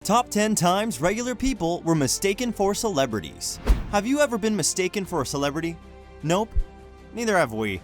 Top 10 times regular people were mistaken for celebrities. Have you ever been mistaken for a celebrity? Nope. Neither have we.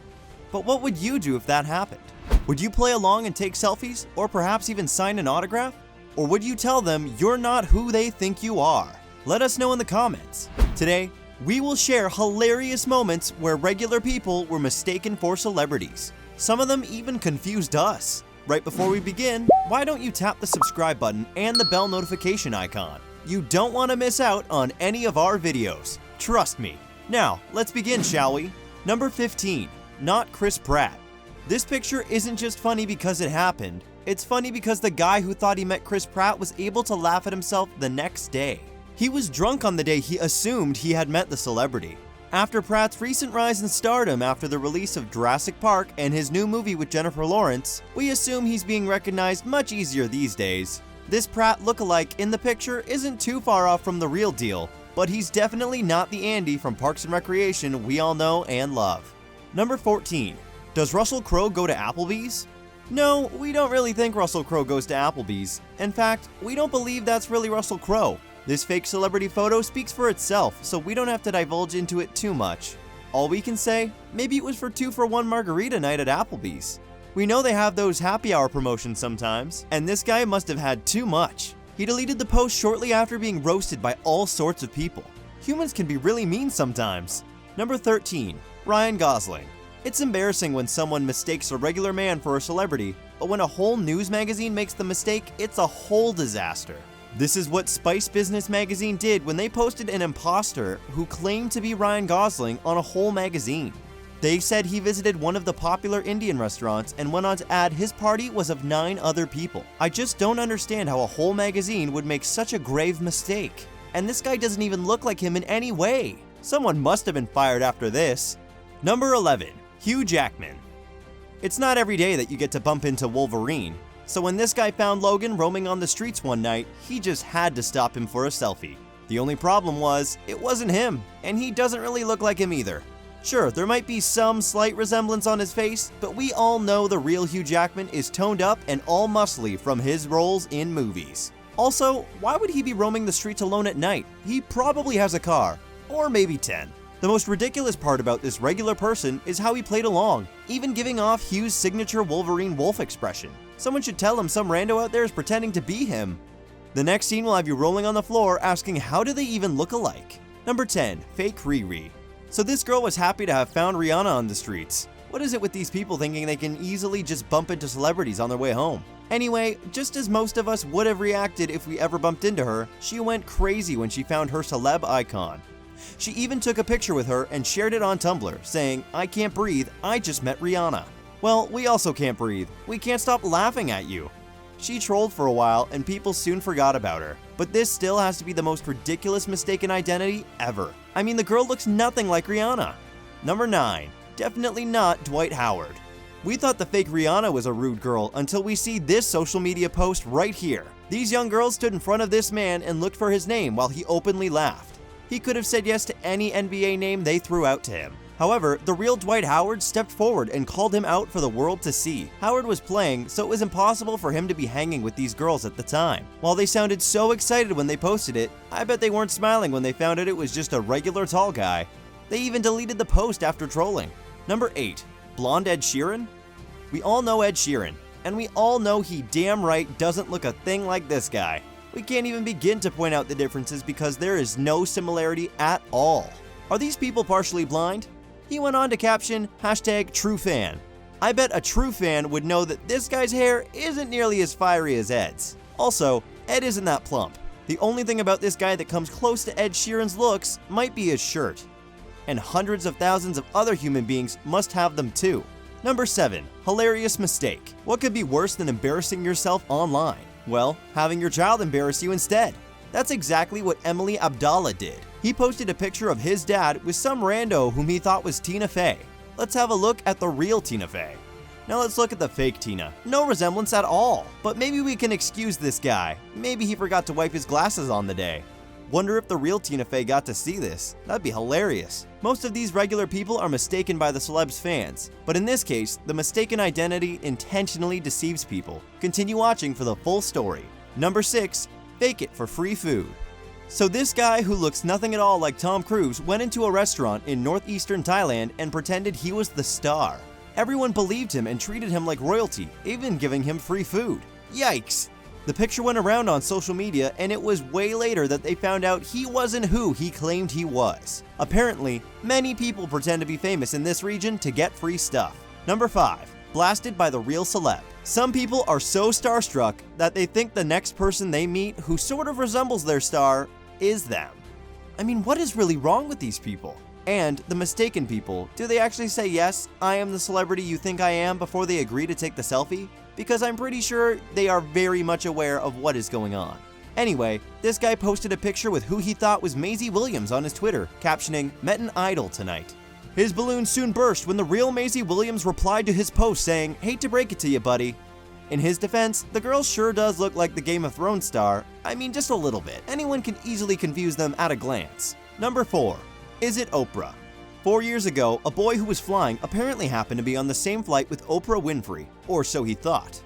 But what would you do if that happened? Would you play along and take selfies, or perhaps even sign an autograph? Or would you tell them you're not who they think you are? Let us know in the comments. Today, we will share hilarious moments where regular people were mistaken for celebrities. Some of them even confused us. Right before we begin, why don't you tap the subscribe button and the bell notification icon? You don't want to miss out on any of our videos. Trust me. Now, let's begin, shall we? Number 15. Not Chris Pratt. This picture isn't just funny because it happened. It's funny because the guy who thought he met Chris Pratt was able to laugh at himself the next day. He was drunk on the day he assumed he had met the celebrity. After Pratt's recent rise in stardom after the release of Jurassic Park and his new movie with Jennifer Lawrence, we assume he's being recognized much easier these days. This Pratt lookalike in the picture isn't too far off from the real deal, but he's definitely not the Andy from Parks and Recreation we all know and love. Number 14. Does Russell Crowe go to Applebee's? No, we don't really think Russell Crowe goes to Applebee's. In fact, we don't believe that's really Russell Crowe. This fake celebrity photo speaks for itself, so we don't have to divulge into it too much. All we can say, maybe it was for 2-for-1 margarita night at Applebee's. We know they have those happy hour promotions sometimes, and this guy must have had too much. He deleted the post shortly after being roasted by all sorts of people. Humans can be really mean sometimes. Number 13. Ryan Gosling. It's embarrassing when someone mistakes a regular man for a celebrity, but when a whole news magazine makes the mistake, it's a whole disaster. This is what Spice Business magazine did when they posted an imposter who claimed to be Ryan Gosling on a whole magazine. They said he visited one of the popular Indian restaurants and went on to add his party was of 9 other people. I just don't understand how a whole magazine would make such a grave mistake. And this guy doesn't even look like him in any way. Someone must have been fired after this. Number 11. Hugh Jackman. It's not every day that you get to bump into Wolverine. So when this guy found Logan roaming on the streets one night, he just had to stop him for a selfie. The only problem was, it wasn't him, and he doesn't really look like him either. Sure, there might be some slight resemblance on his face, but we all know the real Hugh Jackman is toned up and all muscly from his roles in movies. Also, why would he be roaming the streets alone at night? He probably has a car, or maybe 10. The most ridiculous part about this regular person is how he played along, even giving off Hugh's signature Wolverine wolf expression. Someone should tell him some rando out there is pretending to be him. The next scene will have you rolling on the floor asking how do they even look alike? Number 10. Fake Riri. So this girl was happy to have found Rihanna on the streets. What is it with these people thinking they can easily just bump into celebrities on their way home? Anyway, just as most of us would have reacted if we ever bumped into her, she went crazy when she found her celeb icon. She even took a picture with her and shared it on Tumblr, saying, "I can't breathe, I just met Rihanna." Well, we also can't breathe. We can't stop laughing at you. She trolled for a while and people soon forgot about her. But this still has to be the most ridiculous mistaken identity ever. I mean, the girl looks nothing like Rihanna. Number 9. Definitely not Dwight Howard. We thought the fake Rihanna was a rude girl until we see this social media post right here. These young girls stood in front of this man and looked for his name while he openly laughed. He could have said yes to any NBA name they threw out to him. However, the real Dwight Howard stepped forward and called him out for the world to see. Howard was playing, so it was impossible for him to be hanging with these girls at the time. While they sounded so excited when they posted it, I bet they weren't smiling when they found out it was just a regular tall guy. They even deleted the post after trolling. Number 8. Blonde Ed Sheeran? We all know Ed Sheeran, and we all know he damn right doesn't look a thing like this guy. We can't even begin to point out the differences because there is no similarity at all. Are these people partially blind? He went on to caption, #TrueFan. I bet a true fan would know that this guy's hair isn't nearly as fiery as Ed's. Also, Ed isn't that plump. The only thing about this guy that comes close to Ed Sheeran's looks might be his shirt. And hundreds of thousands of other human beings must have them too. Number 7. Hilarious mistake. What could be worse than embarrassing yourself online? Well, having your child embarrass you instead. That's exactly what Emily Abdallah did. He posted a picture of his dad with some rando whom he thought was Tina Fey. Let's have a look at the real Tina Fey. Now let's look at the fake Tina. No resemblance at all. But maybe we can excuse this guy. Maybe he forgot to wipe his glasses on the day. Wonder if the real Tina Fey got to see this. That'd be hilarious. Most of these regular people are mistaken by the celebs fans, but in this case, the mistaken identity intentionally deceives people. Continue watching for the full story. Number 6. Fake it for free food. So this guy who looks nothing at all like Tom Cruise went into a restaurant in northeastern Thailand and pretended he was the star. Everyone believed him and treated him like royalty, even giving him free food. Yikes! The picture went around on social media, and it was way later that they found out he wasn't who he claimed he was. Apparently, many people pretend to be famous in this region to get free stuff. Number 5. Blasted by the real celeb. Some people are so starstruck that they think the next person they meet who sort of resembles their star is them. I mean, what is really wrong with these people? And the mistaken people, do they actually say, yes, I am the celebrity you think I am before they agree to take the selfie? Because I'm pretty sure they are very much aware of what is going on. Anyway, this guy posted a picture with who he thought was Maisie Williams on his Twitter, captioning, "Met an idol tonight." His balloon soon burst when the real Maisie Williams replied to his post saying, "Hate to break it to you, buddy." In his defense, the girl sure does look like the Game of Thrones star. I mean, just a little bit. Anyone can easily confuse them at a glance. Number 4. Is it Oprah? 4 years ago, a boy who was flying apparently happened to be on the same flight with Oprah Winfrey, or so he thought.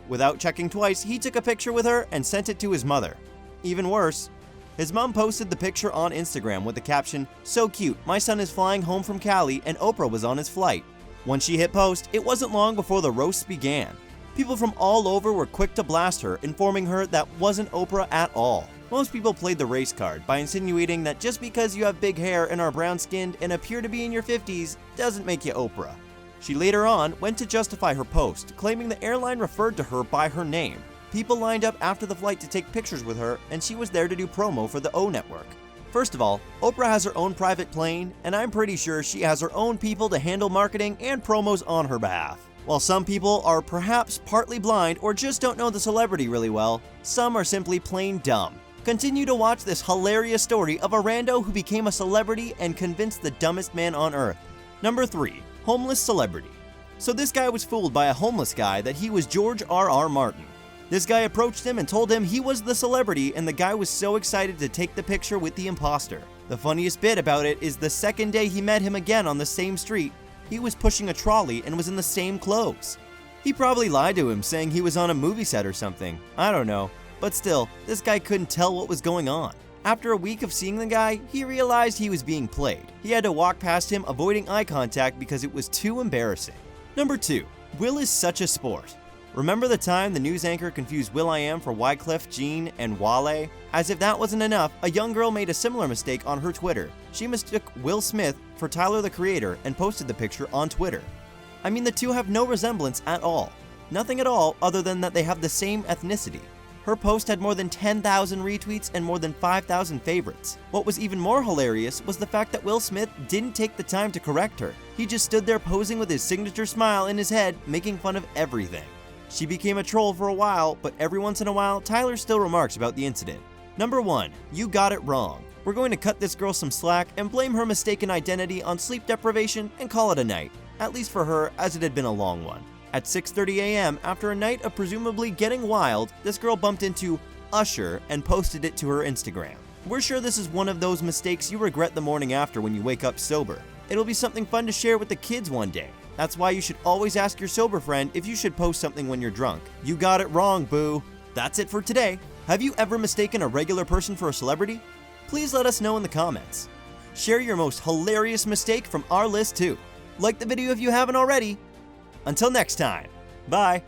Without checking twice, he took a picture with her and sent it to his mother. Even worse, his mom posted the picture on Instagram with the caption, "So cute, my son is flying home from Cali and Oprah was on his flight." Once she hit post, it wasn't long before the roasts began. People from all over were quick to blast her, informing her that wasn't Oprah at all. Most people played the race card by insinuating that just because you have big hair and are brown-skinned and appear to be in your 50s doesn't make you Oprah. She later on went to justify her post, claiming the airline referred to her by her name. People lined up after the flight to take pictures with her, and she was there to do promo for the O Network. First of all, Oprah has her own private plane, and I'm pretty sure she has her own people to handle marketing and promos on her behalf. While some people are perhaps partly blind or just don't know the celebrity really well, some are simply plain dumb. Continue to watch this hilarious story of a rando who became a celebrity and convinced the dumbest man on earth. Number 3. Homeless celebrity. So this guy was fooled by a homeless guy that he was George R.R. Martin. This guy approached him and told him he was the celebrity, and the guy was so excited to take the picture with the imposter. The funniest bit about it is the second day he met him again on the same street, he was pushing a trolley and was in the same clothes. He probably lied to him saying he was on a movie set or something. I don't know. But still, this guy couldn't tell what was going on. After a week of seeing the guy, he realized he was being played. He had to walk past him avoiding eye contact because it was too embarrassing. Number 2. Will is such a sport. Remember the time the news anchor confused will.i.am for Wyclef Jean and Wale? As if that wasn't enough, a young girl made a similar mistake on her Twitter. She mistook Will Smith for Tyler the Creator and posted the picture on Twitter. I mean, the two have no resemblance at all. Nothing at all other than that they have the same ethnicity. Her post had more than 10,000 retweets and more than 5,000 favorites. What was even more hilarious was the fact that Will Smith didn't take the time to correct her. He just stood there posing with his signature smile in his head, making fun of everything. She became a troll for a while, but every once in a while, Tyler still remarks about the incident. Number 1. You got it wrong. We're going to cut this girl some slack and blame her mistaken identity on sleep deprivation and call it a night. At least for her, as it had been a long one. At 6:30 a.m., after a night of presumably getting wild, this girl bumped into Usher and posted it to her Instagram. We're sure this is one of those mistakes you regret the morning after when you wake up sober. It'll be something fun to share with the kids one day. That's why you should always ask your sober friend if you should post something when you're drunk. You got it wrong, boo. That's it for today. Have you ever mistaken a regular person for a celebrity? Please let us know in the comments. Share your most hilarious mistake from our list too. Like the video if you haven't already. Until next time, bye.